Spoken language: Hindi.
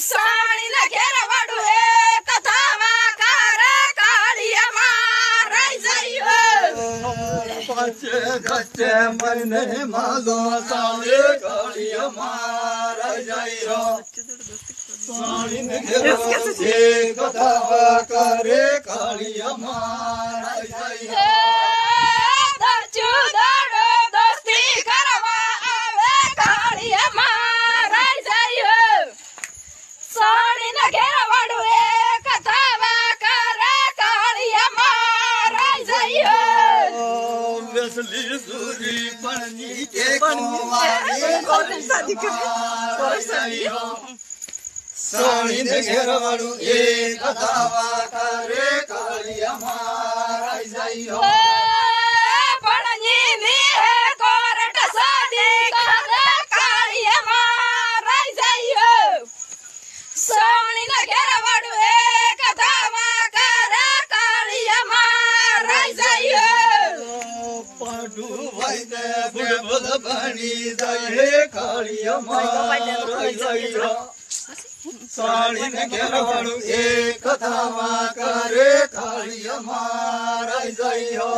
साड़ी न घेरवाडू हे कथावा कार काळिया माराय जायो पाचे गच्चे मरने माझो साळे काळिया माराय जायो साड़ी न घेरवाडू हे कथावा कार काळिया माराय जायो असली सूरी पणनी के साड़ी ने घेरवाडू एक कथावा करे काळिया माराय जायो पणनी ने कोरट साडी करे काळिया माराय जायो साडी ने घेरवाडू एक कथावा करे काळिया माराय जायो पाडू वायदे बुलबुल बनी जाये काळिया माराय जायो साड़ी ने घेरवाडू एक कथावा करे काळिया माराय जायो।